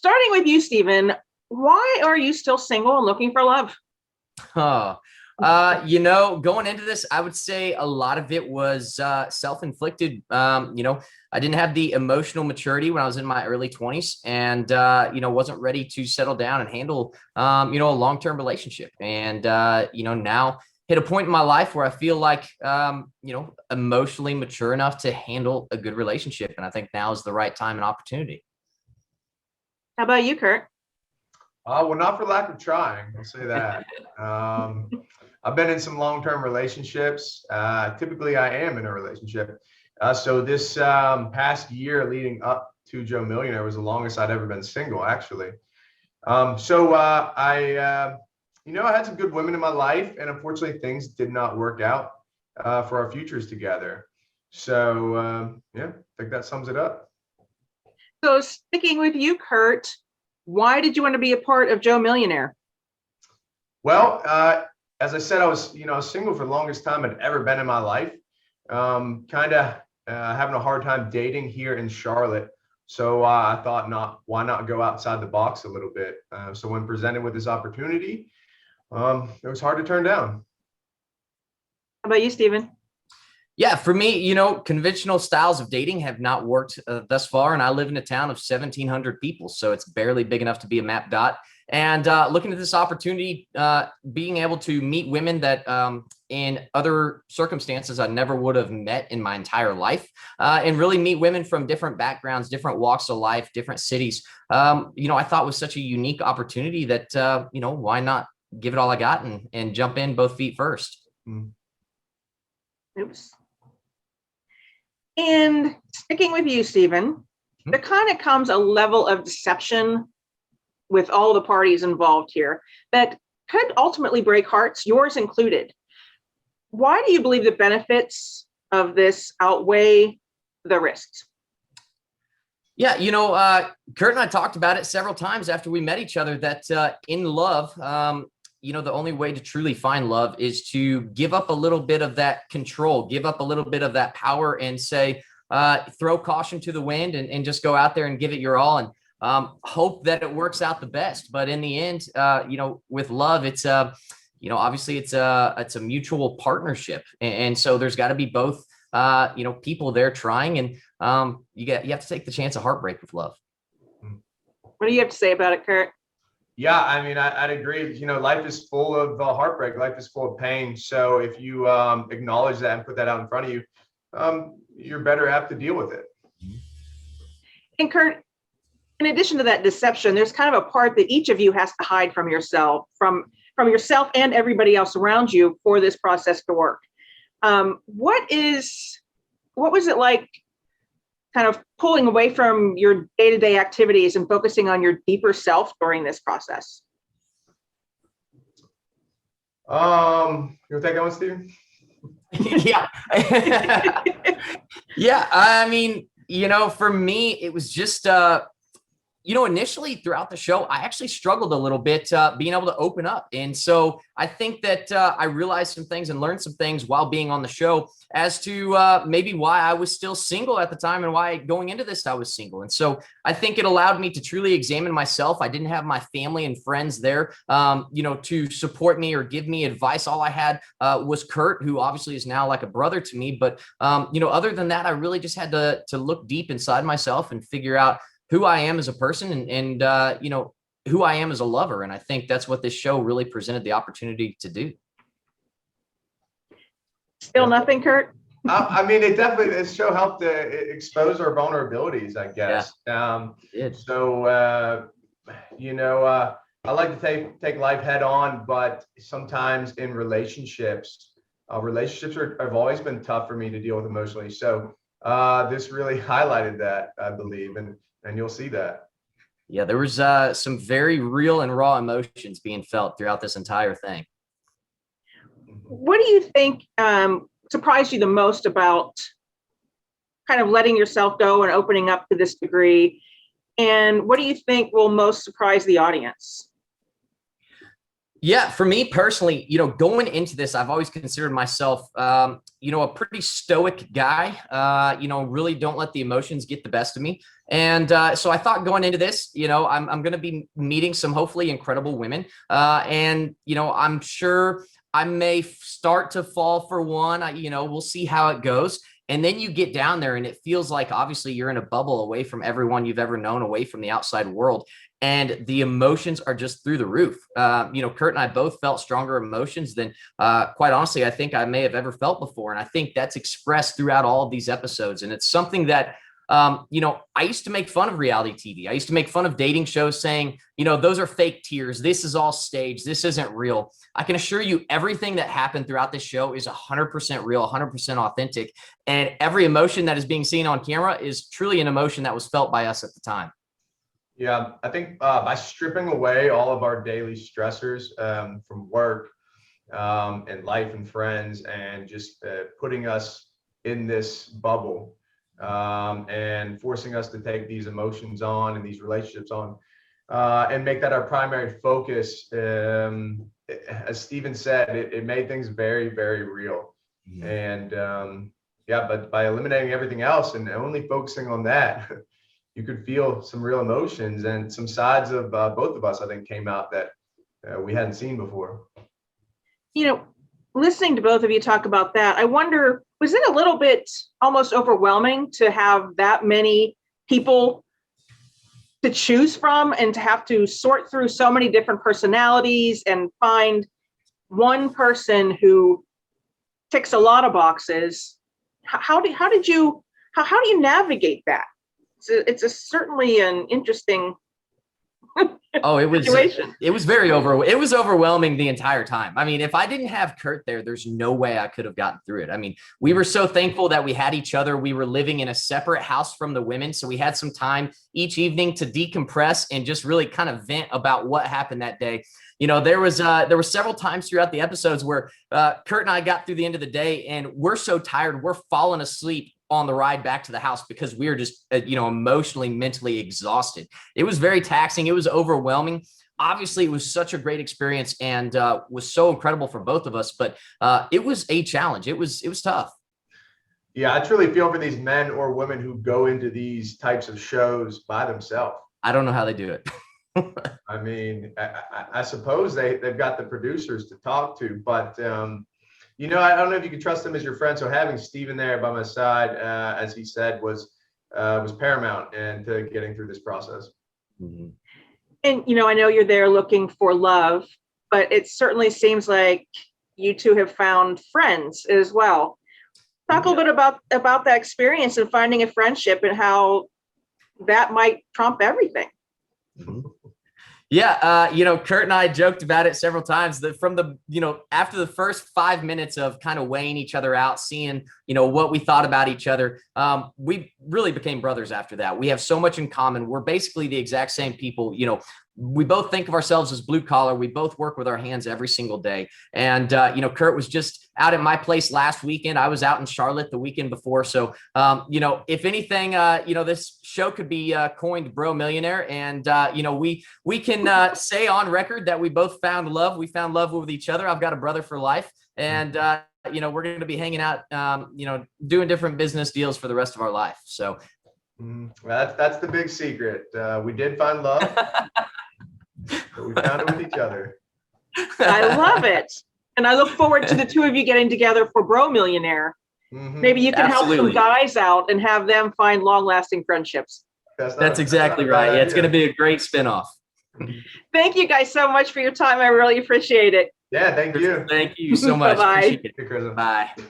Starting with you, Stephen, why are you still single and looking for love? Huh. Going into this, I would say a lot of it was self-inflicted. I didn't have the emotional maturity when I was in my early 20s and, wasn't ready to settle down and handle, a long-term relationship. And, now hit a point in my life where I feel like, emotionally mature enough to handle a good relationship. And I think now is the right time and opportunity. How about you, Kurt? Well, not for lack of trying. I'll say that. I've been in some long-term relationships. Typically, I am in a relationship. So this past year leading up to Joe Millionaire was the longest I'd ever been single, actually. I had some good women in my life, and unfortunately, things did not work out for our futures together. So, I think that sums it up. So sticking with you, Kurt, why did you want to be a part of Joe Millionaire? Well, as I said, I was single for the longest time I'd ever been in my life. Kind of having a hard time dating here in Charlotte. So I thought, why not go outside the box a little bit? So when presented with this opportunity, it was hard to turn down. How about you, Stephen? Yeah, for me, conventional styles of dating have not worked thus far. And I live in a town of 1,700 people, so it's barely big enough to be a map dot. And looking at this opportunity, being able to meet women that in other circumstances I never would have met in my entire life, and really meet women from different backgrounds, different walks of life, different cities, I thought was such a unique opportunity that, why not give it all I got and jump in both feet first. Oops. And sticking with you, Stephen, there kind of comes a level of deception with all the parties involved here that could ultimately break hearts, yours included. Why do you believe the benefits of this outweigh the risks? Yeah, Kurt and I talked about it several times after we met each other that in love, the only way to truly find love is to give up a little bit of that control, give up a little bit of that power and say, throw caution to the wind and just go out there and give it your all and hope that it works out the best. But in the end, with love, it's, obviously it's a mutual partnership. And so there's got to be both, people there trying and you have to take the chance of heartbreak with love. What do you have to say about it, Kurt? Yeah, I mean, I'd agree. Life is full of heartbreak. Life is full of pain. So if you acknowledge that and put that out in front of you, you're better apt to deal with it. And Kurt, in addition to that deception, there's kind of a part that each of you has to hide from yourself, from yourself and everybody else around you for this process to work. What was it like kind of pulling away from your day-to-day activities and focusing on your deeper self during this process? You want to take that one, Steve? Yeah. Yeah. I mean, for me, it was just, initially throughout the show, I actually struggled a little bit being able to open up. And so I think that I realized some things and learned some things while being on the show as to maybe why I was still single at the time and why going into this I was single. And so I think it allowed me to truly examine myself. I didn't have my family and friends there, to support me or give me advice. All I had was Kurt, who obviously is now like a brother to me. But, other than that, I really just had to look deep inside myself and figure out who I am as a person and who I am as a lover. And I think that's what this show really presented the opportunity to do. Still nothing, Kurt? I mean, this show helped expose our vulnerabilities, I guess. Yeah, I like to take life head on, but sometimes in relationships have always been tough for me to deal with emotionally. So this really highlighted that, I believe, and you'll see that. Yeah, there was some very real and raw emotions being felt throughout this entire thing. What do you think surprised you the most about kind of letting yourself go and opening up to this degree? And what do you think will most surprise the audience? Yeah, for me personally, going into this, I've always considered myself, a pretty stoic guy. Really don't let the emotions get the best of me. And so I thought going into this, I'm going to be meeting some hopefully incredible women. I'm sure I may start to fall for one. We'll see how it goes. And then you get down there and it feels like obviously you're in a bubble away from everyone you've ever known, away from the outside world. And the emotions are just through the roof. Kurt and I both felt stronger emotions than, quite honestly, I think I may have ever felt before. And I think that's expressed throughout all of these episodes. And it's something that, I used to make fun of reality TV. I used to make fun of dating shows saying, those are fake tears. This is all staged. This isn't real. I can assure you everything that happened throughout this show is 100% real, 100% authentic. And every emotion that is being seen on camera is truly an emotion that was felt by us at the time. Yeah, I think by stripping away all of our daily stressors from work and life and friends, and just putting us in this bubble and forcing us to take these emotions on and these relationships on and make that our primary focus. As Steven said, it made things very, very real. Mm-hmm. And but by eliminating everything else and only focusing on that, you could feel some real emotions and some sides of both of us, I think, came out that we hadn't seen before. Listening to both of you talk about that, I wonder, was it a little bit almost overwhelming to have that many people to choose from and to have to sort through so many different personalities and find one person who ticks a lot of boxes? How do you navigate that? It's certainly an interesting situation. It was overwhelming the entire time. I mean, if I didn't have Kurt there's no way I could have gotten through it. I mean, we were so thankful that we had each other. We were living in a separate house from the women, so we had some time each evening to decompress and just really kind of vent about what happened that day. There were several times throughout the episodes where Kurt and I got through the end of the day and we're so tired, we're falling asleep on the ride back to the house because we were just, emotionally, mentally exhausted. It was very taxing. It was overwhelming. Obviously, it was such a great experience and was so incredible for both of us, but it was a challenge. It was tough. Yeah, I truly feel for these men or women who go into these types of shows by themselves. I don't know how they do it. I mean, I suppose they've got the producers to talk to, but I don't know if you can trust them as your friend. So having Steven there by my side, as he said, was paramount into getting through this process. Mm-hmm. And I know you're there looking for love, but it certainly seems like you two have found friends as well. Talk a little bit about that experience and finding a friendship and how that might trump everything. Mm-hmm. Yeah, Kurt and I joked about it several times that after the first 5 minutes of kind of weighing each other out, seeing, what we thought about each other, we really became brothers after that. We have so much in common. We're basically the exact same people. We both think of ourselves as blue collar. We both work with our hands every single day. And, Kurt was just out at my place last weekend. I was out in Charlotte the weekend before. So, if anything, this show could be coined Bro Millionaire. And, we can say on record that we both found love. We found love with each other. I've got a brother for life. And, we're going to be hanging out, doing different business deals for the rest of our life. So well, that's the big secret. We did find love. But we found it with each other. I love it. And I look forward to the two of you getting together for Bro Millionaire. Mm-hmm. Maybe you can help some guys out and have them find long-lasting friendships. That's exactly right. Yeah, it's going to be a great spinoff. Thank you guys so much for your time. I really appreciate it. Yeah, thank you. Thank you so much. Bye-bye. Bye.